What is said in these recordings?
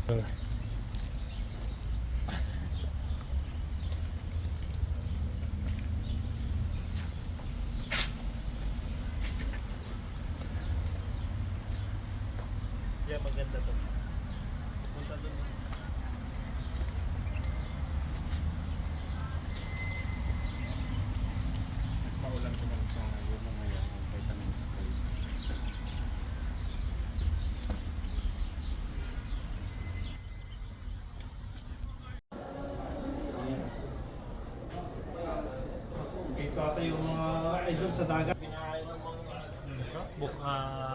Yeah, maganda to. Punta doon. Maulan ko naman sa ngayon mamaya ang vitamin sky. Ito ata yung mga idol sa dagat. Pinahain ng mga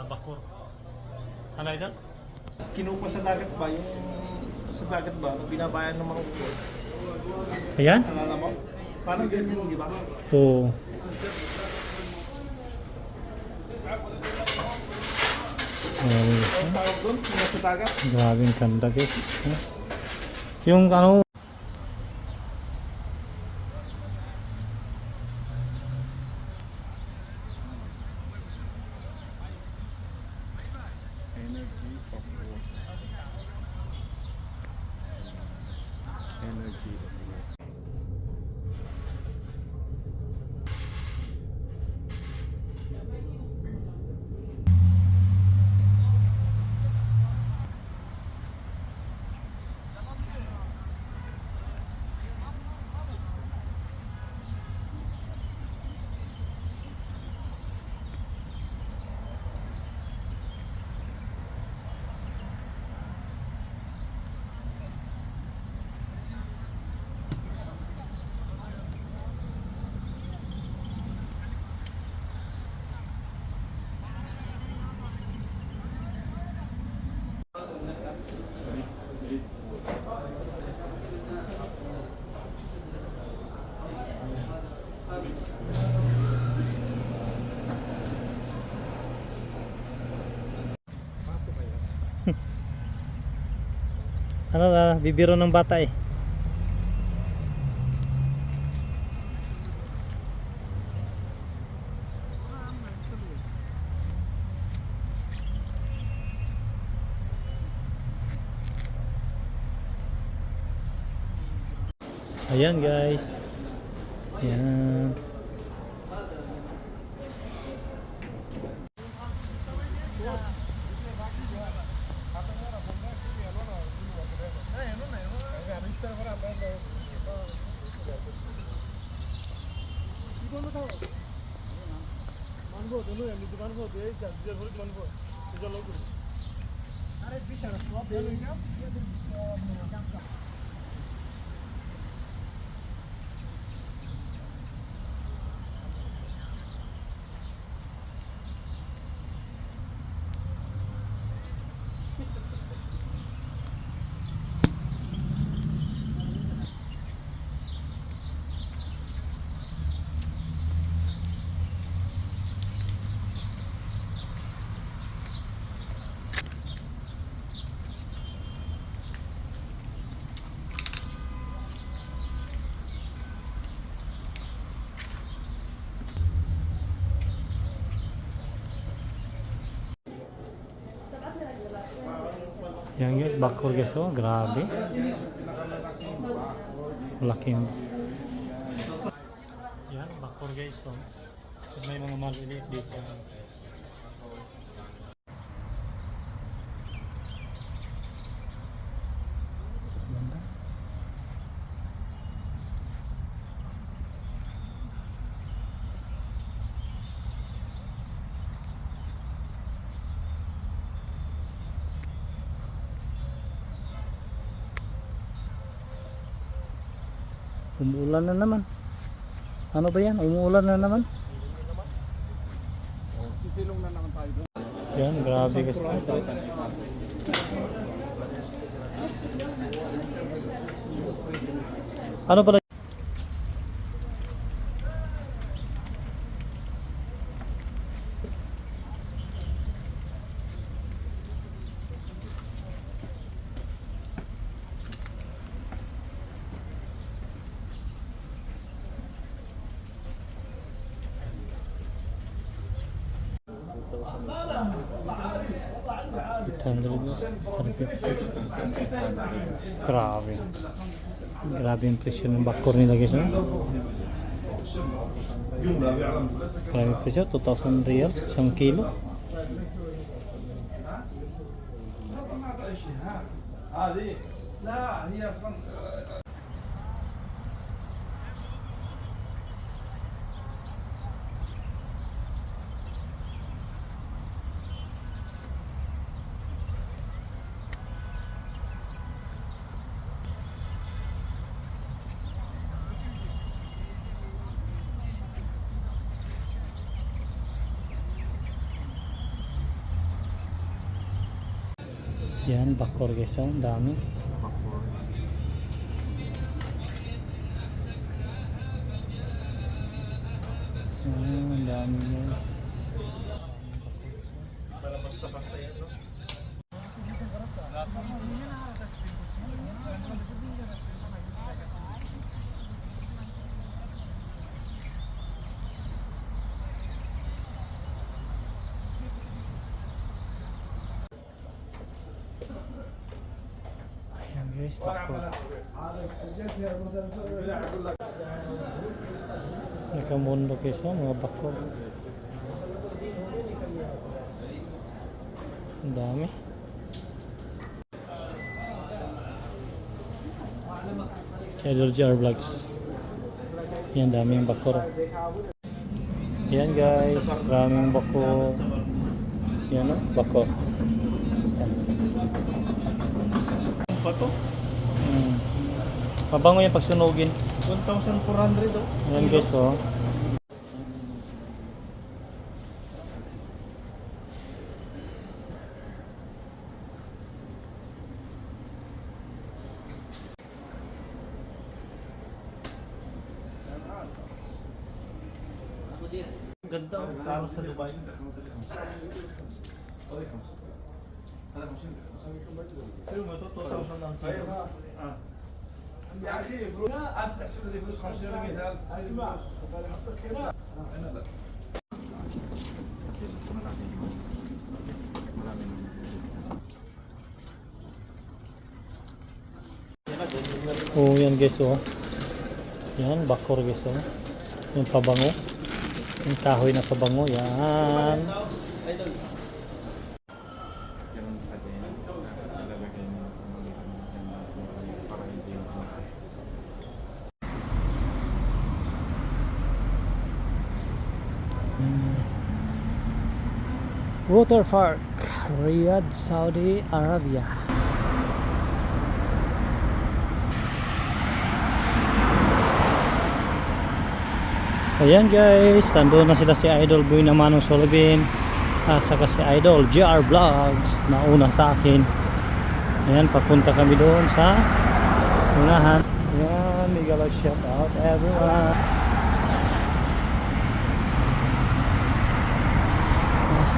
bakor. Ano idol? Kinupa sa dagat ba? Yung sa dagat ba? Binabayan ng mga ulo. Ayan? Alala mo? Parang ganyan, di ba? Oo. Ang tawag doon, yung sa dagat. Grabing ganda guys. Yung ano, Energy of water. Energy of water. ano na, bibiro ng bata eh. Ayan guys. Ayan. Yan guys, bakor guys, oh, grabe. Laking. Yan, bakor guys, oh. May mga maliliit dito. Umuulan na naman. Ano ba yan? Umuulan na naman. Sisilong na naman tayo doon. Yan, grabe guys. Ano pala? 800. Grabe. Grabe yung presyo ng bakor nila guys. No? Grabe yung presyo, 2,000 reals, 1 kilo. Yan, bakor guys, ang dami. Ang dami guys. Para basta-basta yan, no? Ayan guys, bakor. Nakamundo guys, mga bakor. Ang dami. Idol GR Vlogs. Yan, daming bakor. Yan guys, maraming bakor. Yan o, bakor. Yan. Pa to? Mabango yan pag sunugin. 1,400 oh. Yan guys, oh. Ganda oh, parang sa Dubai. Pero mo to 2,000 ang kilo. يا اخي فلوس انت تحسب لي فلوس 50 مثال اسمع Oh, yan guys, oh. Yan, bakor guys, oh. Yung pabango. Yung kahoy na pabango, yan. Ganun pa din. Ilalagay mo sa mga para hindi Water Park, Riyadh, Saudi Arabia. Ayan guys, nandun na sila si Idol Boy na Manong Solibin at saka si Idol GR Vlogs na una sa akin. Ayan, papunta kami doon sa unahan. Ayan, mega shout out everyone.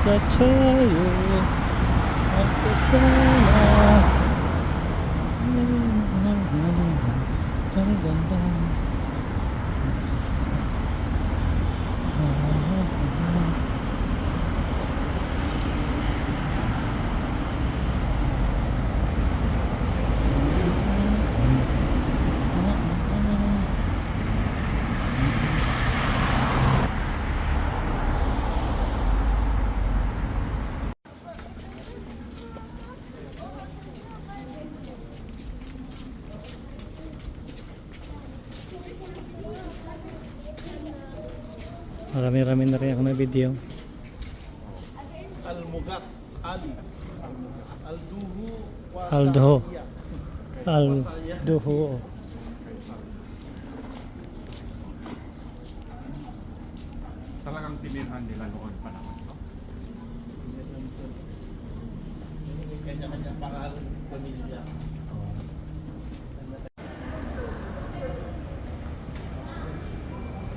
Basta tayo magkasama. Ang ganda. Marami-rami na rin ako na video. Al-Mugat, Ali, Al-Duhu, Aldo. Aldo. talagang tinirhan nila noon pa naman. No? Kanya-kanya pangalan ng pamilya.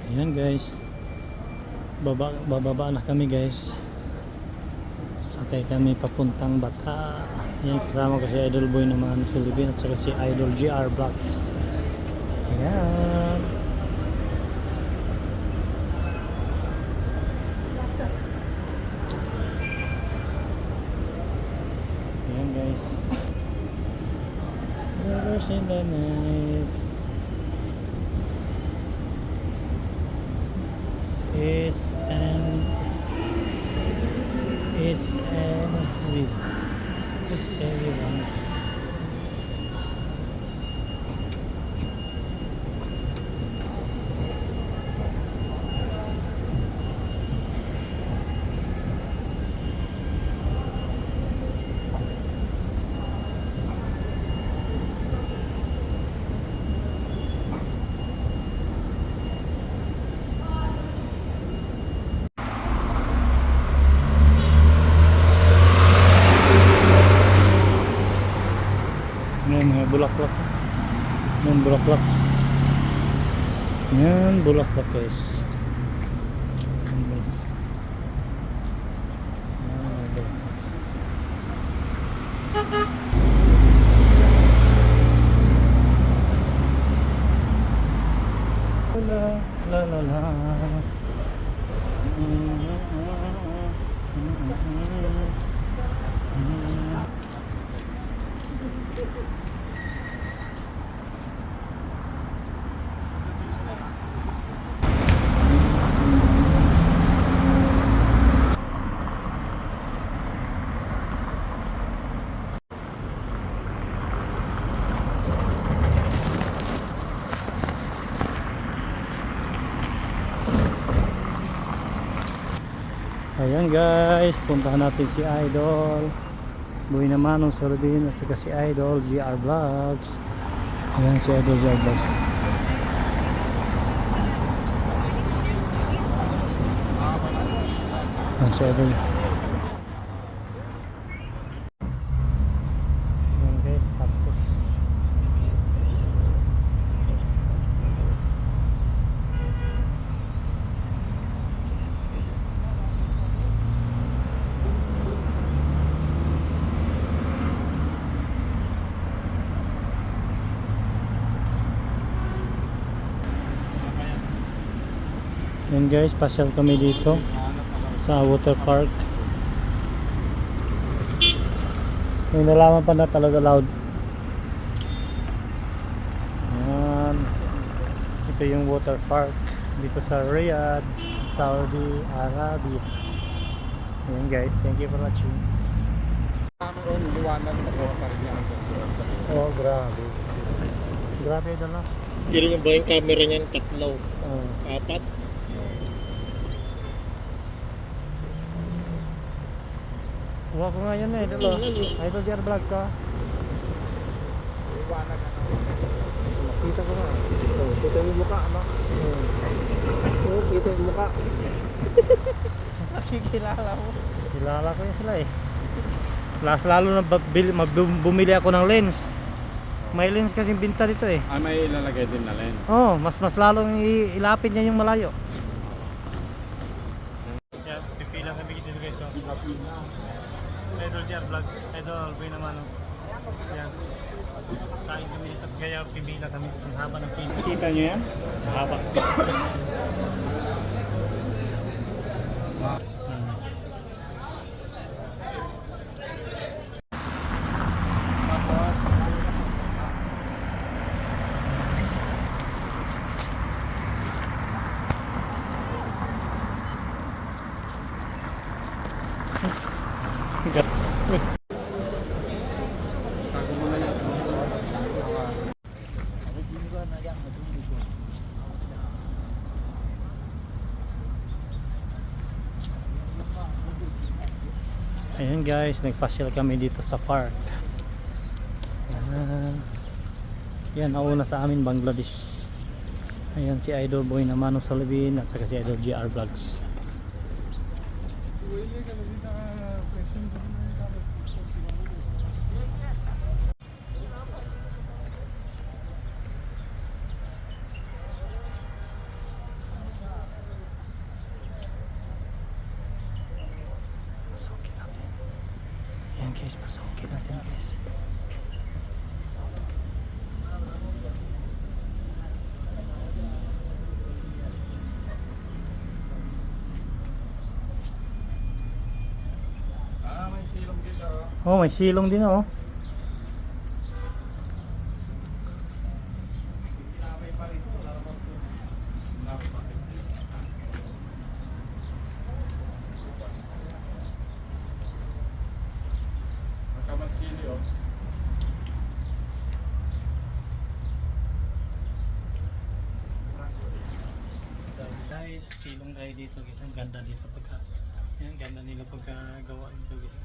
Ayan guys. Bababa na kami guys. Sakay kami papuntang Bata. Ayan, kasama ko si Idol Boy naman Philippine at saka si Idol GR Vlogs. Ayan. guys. Lovers in the night. Is everyone. Yan mga bulaklak. Yan bulaklak. Yan bulaklak guys. Yan bulaklak. Yan bulaklak. La la la la. Ayan guys, puntahan natin si Idol Boy na Manong Sorbin at saka si Idol GR Vlogs. Ayan si Idol GR Vlogs. Ayan si Idol. Ayan guys, tapos yan guys, pasyal kami dito sa water park. May nalaman pa na talaga loud. Yan. Ito yung water park dito sa Riyadh, Saudi Arabia. Yan guys, thank you for watching. Oh, grabe. Grabe ito na. Ilan yung ba yung camera niyan? Tatlo. Apat. Kuha ko nga yan eh, dito. Idol GR Vlogs ha. Kita ko nga. Oh, kita yung mukha, ano? Oh, kita yung mukha. Nakikilala mo. Kilala ko yun sila eh. Lalo na bumili ako ng lens. May lens kasing binta dito eh. Ah, may ilalagay din na lens. Oh, mas lalong ilapit niya yung malayo. Yan, pipila kami dito guys. Idol GR Vlogs, Idol Boy na Manong. Yan. Kain kami dito, kaya pipila kami. Ang haba ng pila. Kita nyo yan? Haba. Ayan guys, nagpasyal kami dito sa park. Yan, nauna sa amin Bangladesh. Ayan si Idol Boy na Manong Sorbin at saka si Idol GR Vlogs. Pasok natin. Ayan guys, pasok natin guys. Ah, may silong dito. Oh, may silong din oh. guys, silong tayo dito guys. Ang ganda dito pagka, yan, ganda nila pagkagawa dito guys.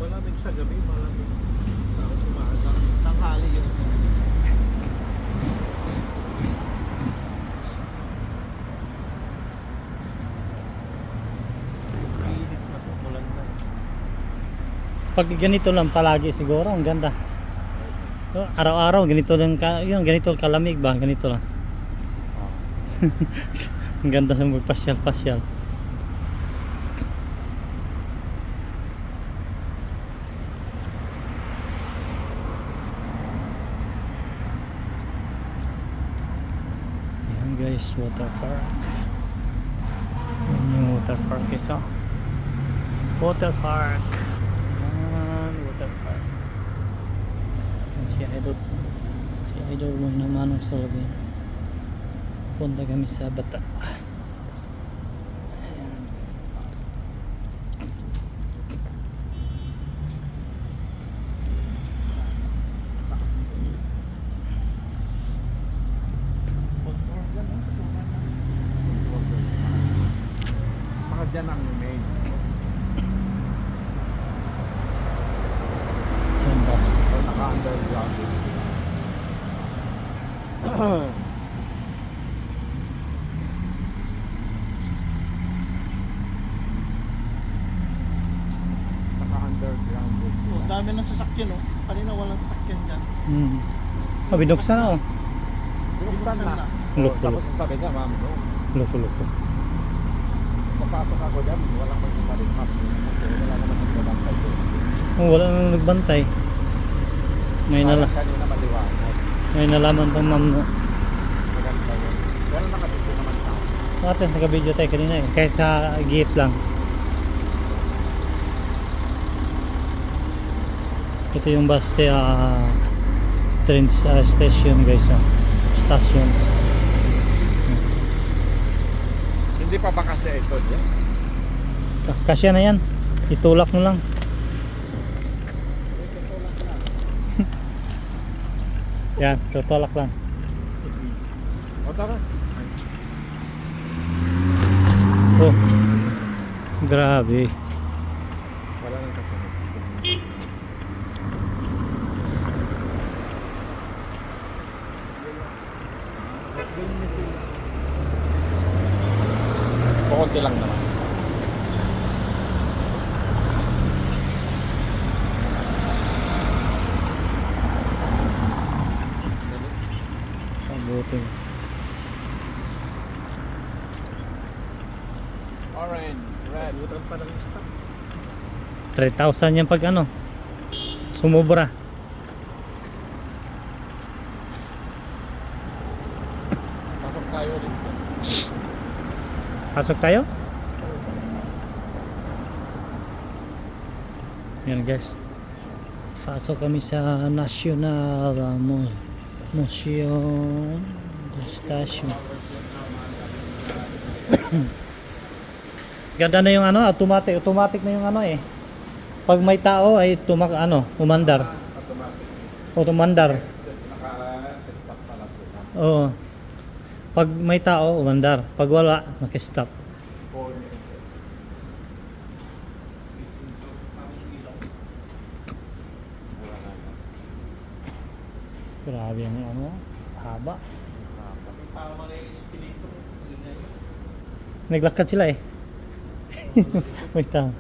Malamig sa gabi, malamig. Tapos umaga. Tanghali yun. Init na po, mulan na. Pag ganito lang palagi siguro, ang ganda. So, araw-araw ganito lang yun, ganito kalamig ba? Ganito lang. Ang ganda sa magpasyal-pasyal. Ayan guys, water park. Ayan yung water park isa. Water park. Ayan, water park. Ayan si Idol. Si Idol mo naman ang Solvin. Punta kami sa Bata. Ayan. Baka dyan ang main. Ayan boss. O naka-underground. Naka-underground din So, sila. dami ng sasakyan, oh. Kanina walang sasakyan dyan. Hmm. Oh, binuksan na oh. Binuksan na. Look, Tapos look. sasabi niya, ma'am, no. Luko-luko. Papasok ako dyan, walang magsasabi, ma'am. Kasi wala naman nagbabantay doon. Oh, wala nang nagbantay. May Parang kanina maliwanag. may nalaman tong ma'am no. Maganda yun. Pero nakasip ko naman tao. At least naka-video tayo kanina eh. Kahit sa gate lang. Ito yung Bastia train station guys. Station. Hindi pa ba kasi ito dyan? Kasya na yan. Itulak mo lang. Yan, tutulak lang. O tara. Oh. Grabe. Wala nang kasunod. Kukunti lang naman. Mabuti. Orange, red. 3,000 yan pag ano. Sumubra. Pasok tayo dito. Pasok tayo? Yan guys. Pasok kami sa National Museum Station. Ganda na yung ano, automatic na yung ano eh. Pag may tao ay umandar. Automandar. Naka-stop pala sila. Oo. Pag may tao, umandar. Pag wala, nakistop. Grabe yung ano, haba. Tama na yung escalator. Naglakad sila eh. Wait lang.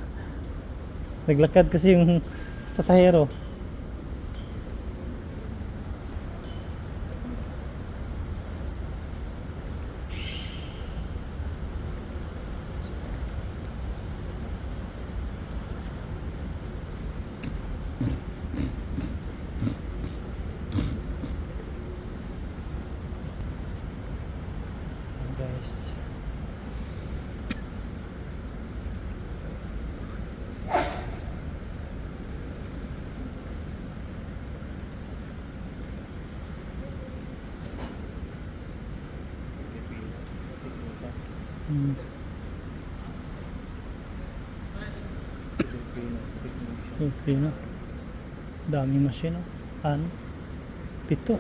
Naglakad kasi yung pasahero. Guys. Hmm. Pilipino. Daming machine. Ano? 7.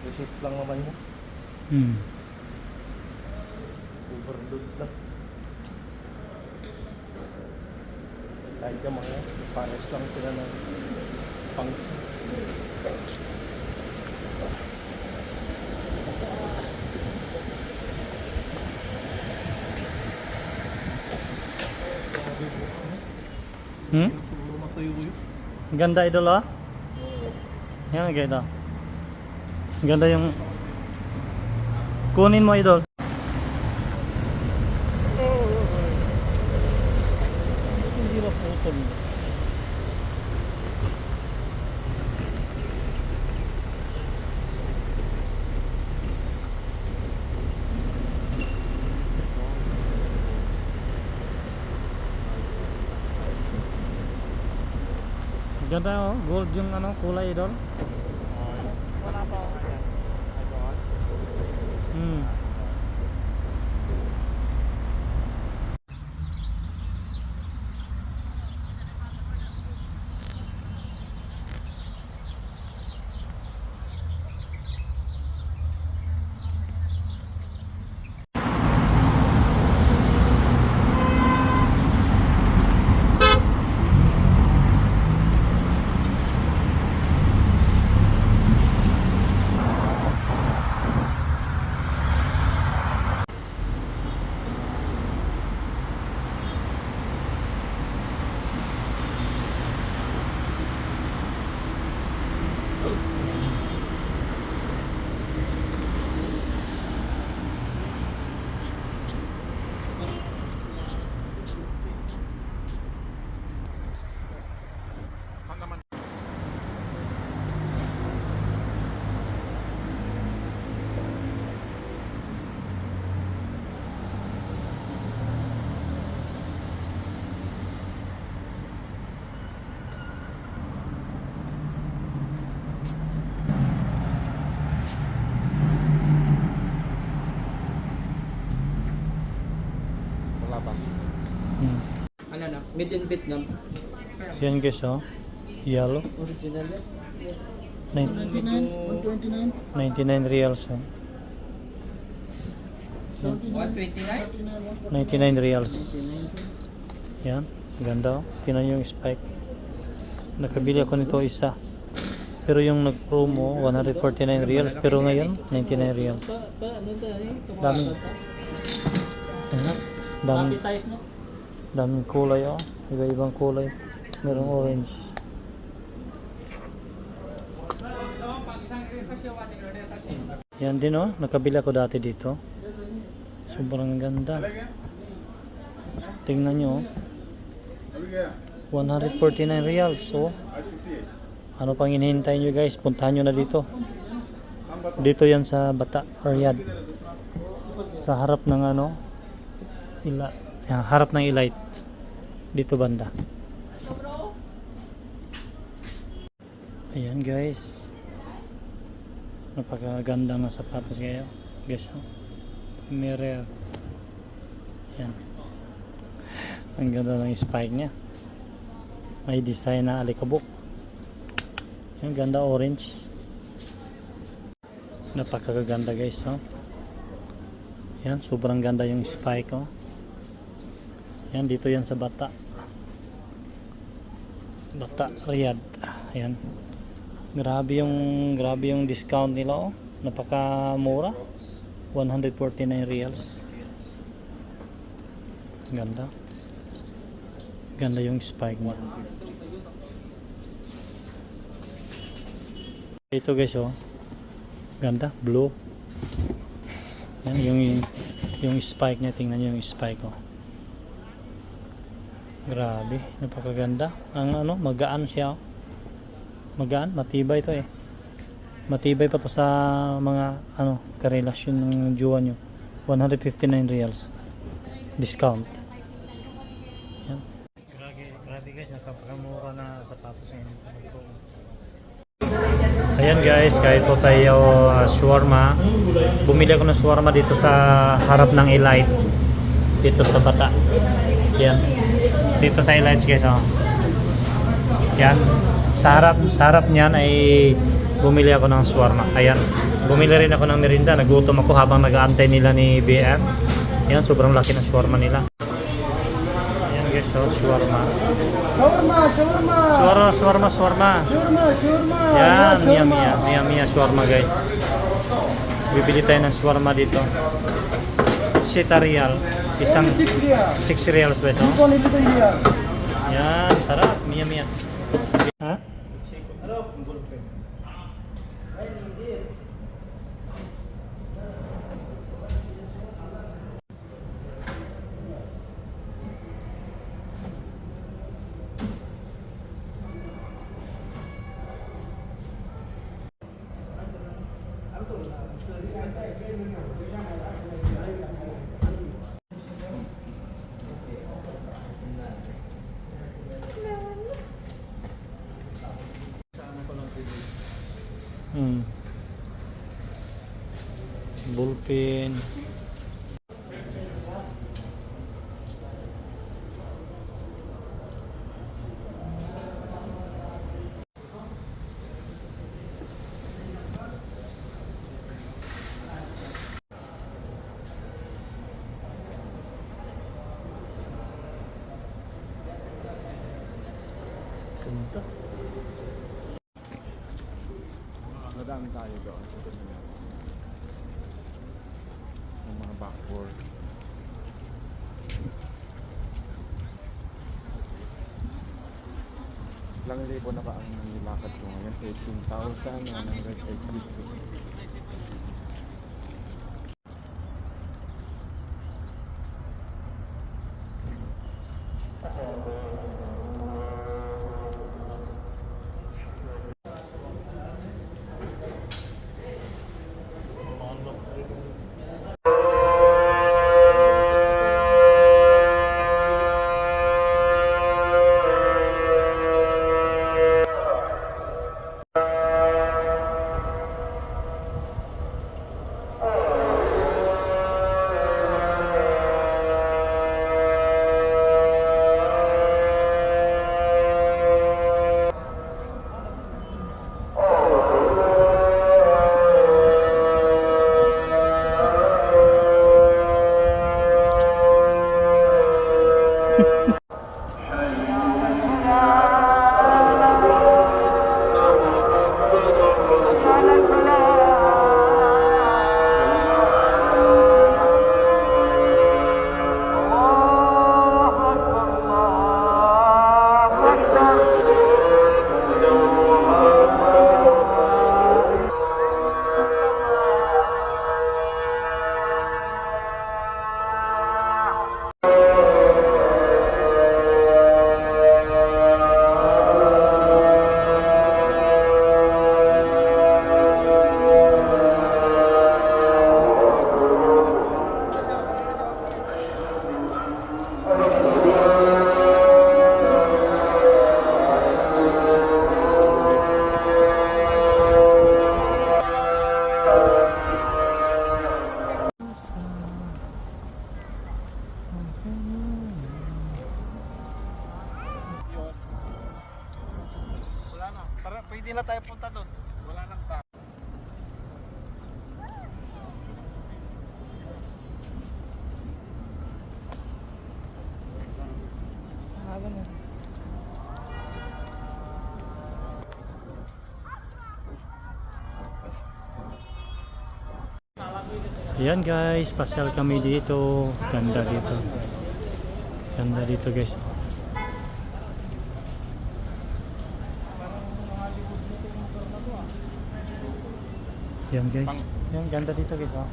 Receipt lang naman yun. Hmm. Overload na. Kahit yung mga pares lang sila ng function. Hmm? Siguro matuyo yun. Ang ganda idol ah. Yan ang ganda. Ang ganda yung kunin mo idol. Hindi na putol. Ang ganda oh, gold yung ano kulay idol. Wala pa. Hmm. labas. Ano na, mid in Vietnam. Yan guys, oh. Yellow. Original yan. 99 129. reals, oh. 129? 99 reals. Yan, ganda, oh. Tingnan nyo yung spike. Nakabili ako nito isa. Pero yung nag-promo 149 reals, pero ngayon 99 reals. Ano to eh? Dami. Ayan, daming, size no? daming kulay, oh. Iba-ibang kulay. Merong orange. Yan din, oh. Nakabili ako dati dito. Sobrang ganda. Tingnan nyo, oh. 149 reals, so ano pang hinihintay nyo guys, puntahan nyo na dito. Dito yan sa Bata, Riyadh, sa harap ng ano, harap ng Elite, dito banda. Ayan guys, napakaganda ng sapatos kayo guys, oh. Mirror. Yan, ang ganda ng spike nya, may design na alikabok. Ang ganda, orange. Napakaganda guys, oh. Yan, sobrang ganda yung spike, oh. Yan, dito yan sa Bata, Riyadh. Ayan, grabe yung discount nila, oh. Napakamura, 149 reals. Ganda yung spike mo. Ito guys, oh. Ganda, blue. Yan, yung spike niya, tingnan niyo yung spike, oh. Grabe, napakaganda. Ang ano, magaan siya, oh. Magaan, matibay ito eh. Matibay pa to sa mga ano, karelasyon ng jowa nyo. 159 reals. Discount. Yan. Grabe guys, napakamura na sapatos ngayon. Ayan guys, kahit po tayo shawarma, bumili ako ng shawarma dito sa harap ng Elite, dito sa Bata. Yan, dito sa Elite guys, oh. Yan, sa harap niyan ay bumili ako ng shawarma. Ayan, bumili rin ako ng merinda, nagutom ako habang nag-aantay nila ni BM. Yan, sobrang laki ng shawarma nila. Ayan guys, so shawarma. Shawarma. Yan, Mia shawarma guys. Bibili tayo ng shawarma dito. 7 real. Isang 6 reals ba ito? Yan, sarap. Mia. Ha? Bullpen. Ganda. Madami tayo doon. Yung mga backboard. Ilang libo na ba ang nilakad ko ngayon? 18,182. Wala na. Pwede na tayo punta doon. Wala nang tao. Ayan guys, pasyal kami dito. Ganda dito. Ganda dito guys. Ayan guys. Ayan, ganda dito guys. Oh.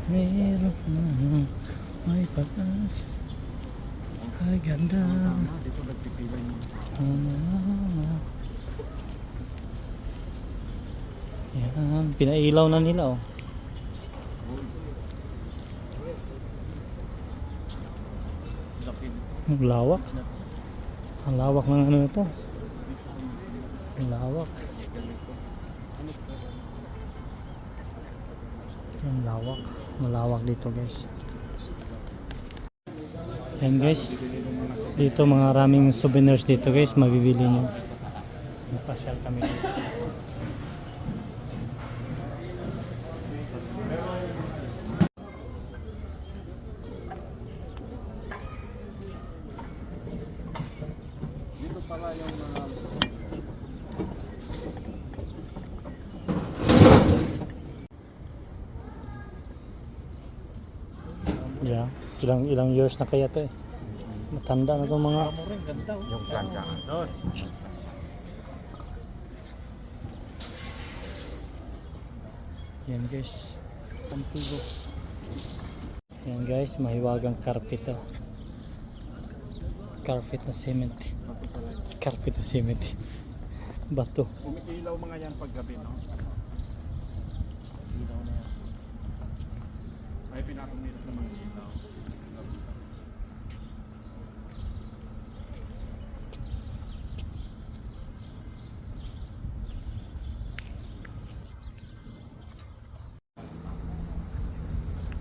Meron may pag-as. Ay ganda. Dito nagpipila yung Yan, pinailaw na nila oh. laki. Ang lawak. Ang lawak ng ano na to. Ang lawak. Ang lawak. Malawak dito guys. Yan guys. Dito mga raming souvenirs dito guys. Mabibili nyo. Pasyal kami dito. Dito pala yung mga Yeah. Ilang years na kaya to eh. Matanda na itong mga yung tsansaan doon. yan guys. Antigo. Yan guys, mahiwagang carpet to. Carpet na cement. Carpet na cement. Bato. Umiilaw mga yan paggabi, no? Ilaw na yan. Ay, pinatong nila sa mga ilaw.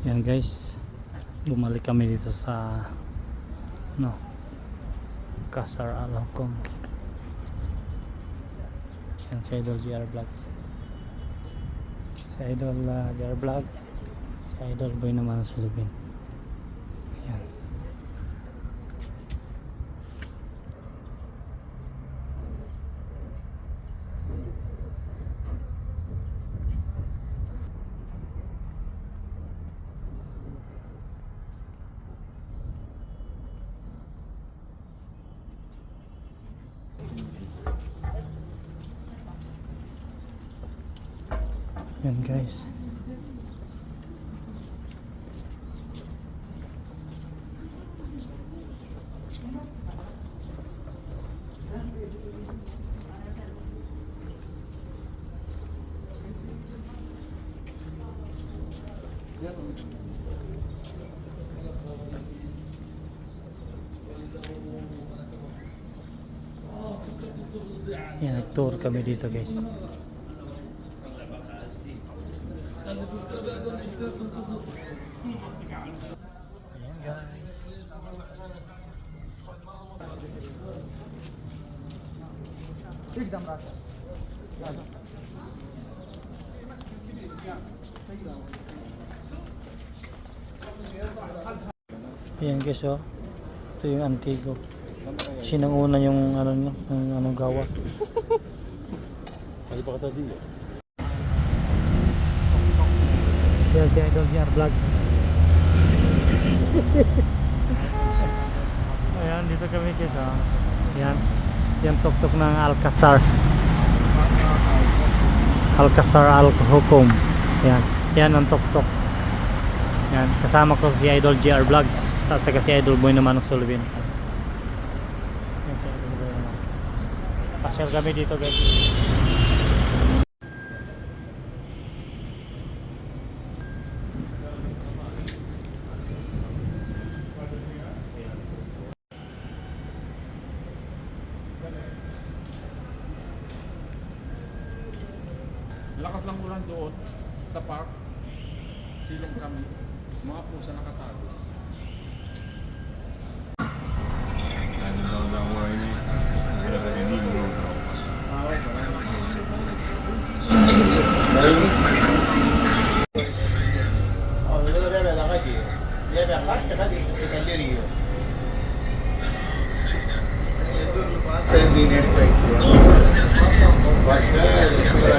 Yan guys. Bumalik kami dito sa Kasar Alocom. Yan si Idol GR Vlogs. Si Idol GR Vlogs. Si Idol Boy naman sa Sulubin. Yan. Yan guys. Yan, nag-tour kami dito guys. Ayan guys. Ayan guys, oh. Ito yung Antigo. Sinanguna yung ano nyo, yung anong gawa. Yan si Idol CR Vlogs. Ayan, dito kami guys, oh. Yan. Yan tuktok ng Alcazar. Alcazar Al-Hukum. Yan. Yan ang tuktok. Yan. Kasama ko si Idol GR Vlogs at saka si Idol Boy naman ng Sullivan. Yan si Idol Boy naman. Pasyal kami dito guys. Lakas lang ulan doon sa park. Silong kami. Mga pusa nakatago.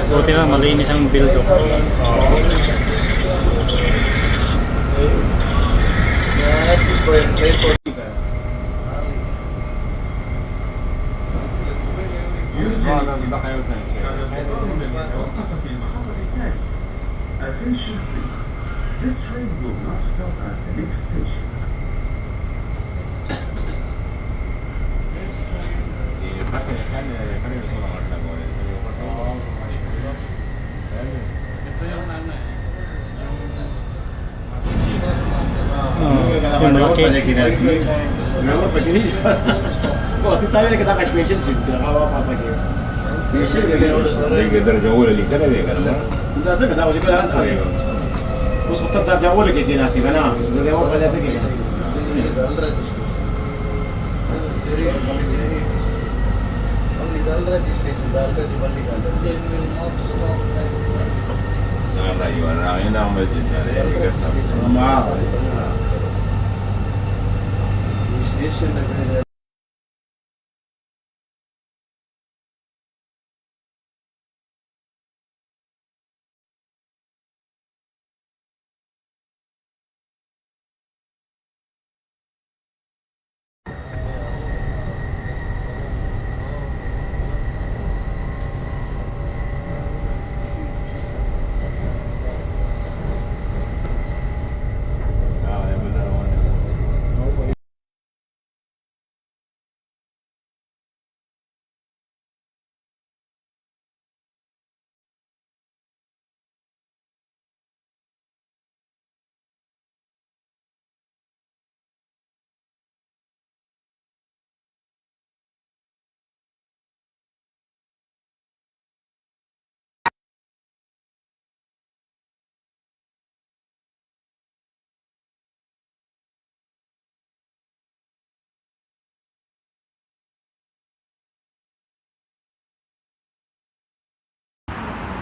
Buti lang malinis ang bildo. Ito yung nanay. Yung malaki. Tayo na kita ka-special sim, kinakawa pa pa kayo. Special, gagawin ulit. Hindi sa kada ulit pala tayo. Bus ko tatar ulit kaya kinasi ka na. Gagawin ko pala ito kaya.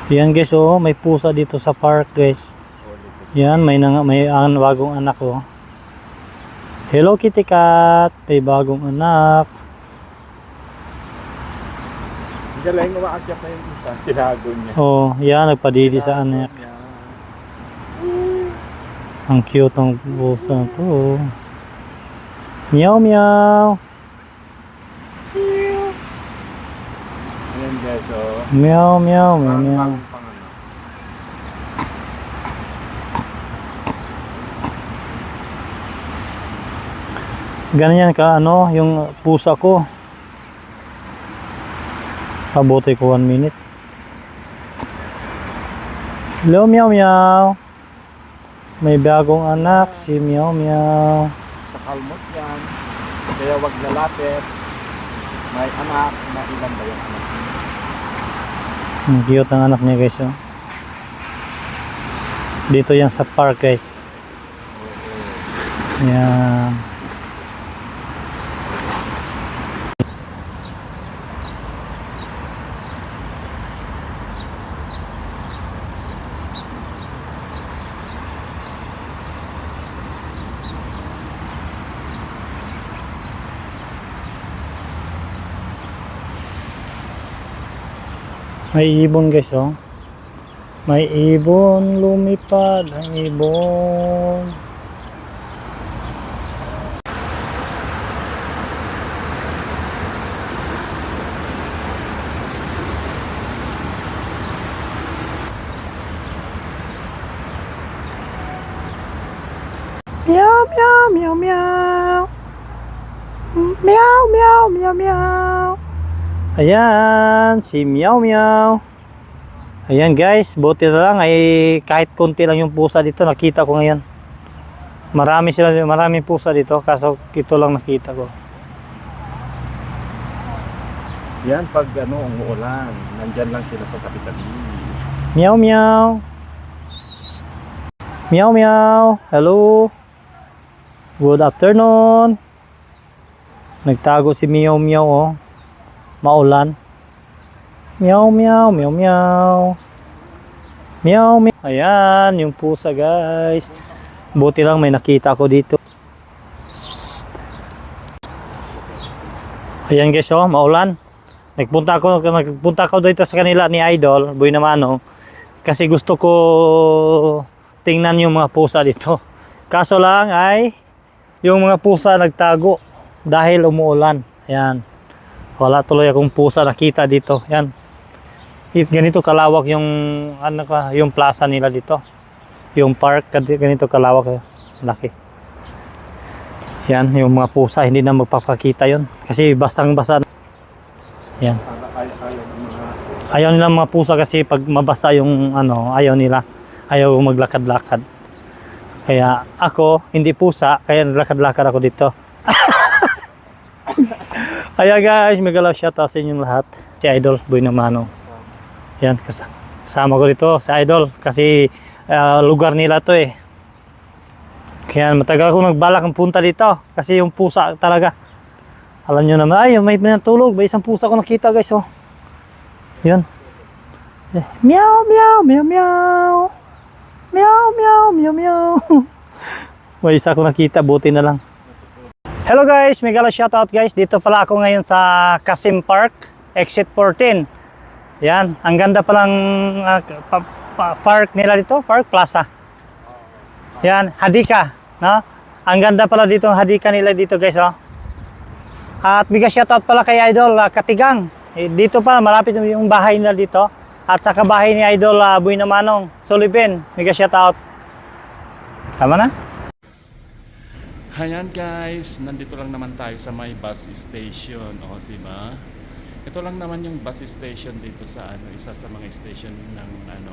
Yan guys, oh, may pusa dito sa park guys. Yan, may bagong anak, oh. Hello Kitty Cat, may bagong anak. Galing umaakyat na yung isa. Tinago niya. Oh, yan, nagpadidi sa anak. Ang cute ng pusa na to, oh. Meow meow. Ayan guys, oh. Meow meow meow meow. Ganyan ka ano, yung pusa ko. Pabuti ko 1 minute. Hello meow meow. May bagong anak si meow meow. Nakalmot yan. Kaya wag lalapit. May anak. Ilan ba yung anak? Ang cute ng anak niya guys, oh. Dito yan sa park guys. Yan. May ibon guys, oh. May ibon, lumipad ang ibon. Meow, meow, meow, meow. Meow, meow, meow, meow. Ayan, si Meow Meow. Ayan guys, buti na lang ay kahit konti lang yung pusa dito, nakita ko ngayon. Maraming pusa dito, kaso ito lang nakita ko. Yan, pag umuulan, nandyan lang sila sa tabi-tabi. Meow Meow. Meow Meow. Hello. Good afternoon. Nagtago si Meow Meow, oh. Maulan. Meow Meow, Meow Meow. Meow Meow. Ayan, yung pusa guys. Buti lang may nakita ko dito. Ayan guys, oh, maulan. Nagpunta ko dito sa kanila ni Idol, Boy Namano. Kasi gusto ko tingnan yung mga pusa dito. Kaso lang ay yung mga pusa nagtago dahil umuulan. Ayan. Wala tuloy akong pusa nakita dito. Yan. Ganito kalawak yung yung plaza nila dito. Yung park ganito kalawak, laki. Yan, yung mga pusa hindi na magpapakita yon kasi basang-basa. Yan. Ayaw nila mga pusa kasi pag mabasa yung ayaw nila. Ayaw maglakad-lakad. Kaya ako hindi pusa, kaya naglakad-lakad ako dito. Ayan guys, megalaw shoutout sa inyong lahat. Si Idol Boy Namano. Yan, kasama ko dito si Idol kasi lugar nila to eh. Kaya matagal ko nagbalak ang punta dito kasi yung pusa talaga. Alam nyo naman, ay may pinatulog, may isang pusa ko nakita guys, oh. Yan. Meow, meow, meow, meow. Meow, meow, meow, meow. May isa ko nakita, buti na lang. Hello guys, megalo shoutout guys. Dito pala ako ngayon sa Kasim Park, exit 14. Yan, ang ganda palang park nila dito, Park Plaza. Yan, Hadika, no? Ang ganda pala dito, Hadika nila dito guys, oh. At biga shoutout pala kay Idol Katigang. Dito pa malapit yung bahay nila dito. At saka bahay ni Idol Boy Namanong Sullivan. Biga shoutout. Tama na? Ayan guys, nandito lang naman tayo sa may bus station. O, diba? Ito lang naman yung bus station dito sa isa sa mga station ng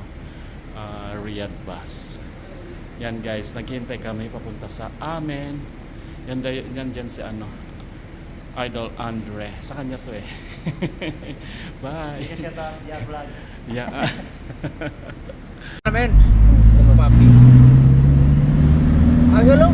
Riyadh Bus. Yan guys, naghihintay kami papunta sa amin. Yan dyan si Idol Andre. Sa kanya to eh. Bye. Yeah. Amen. Papi. Hello.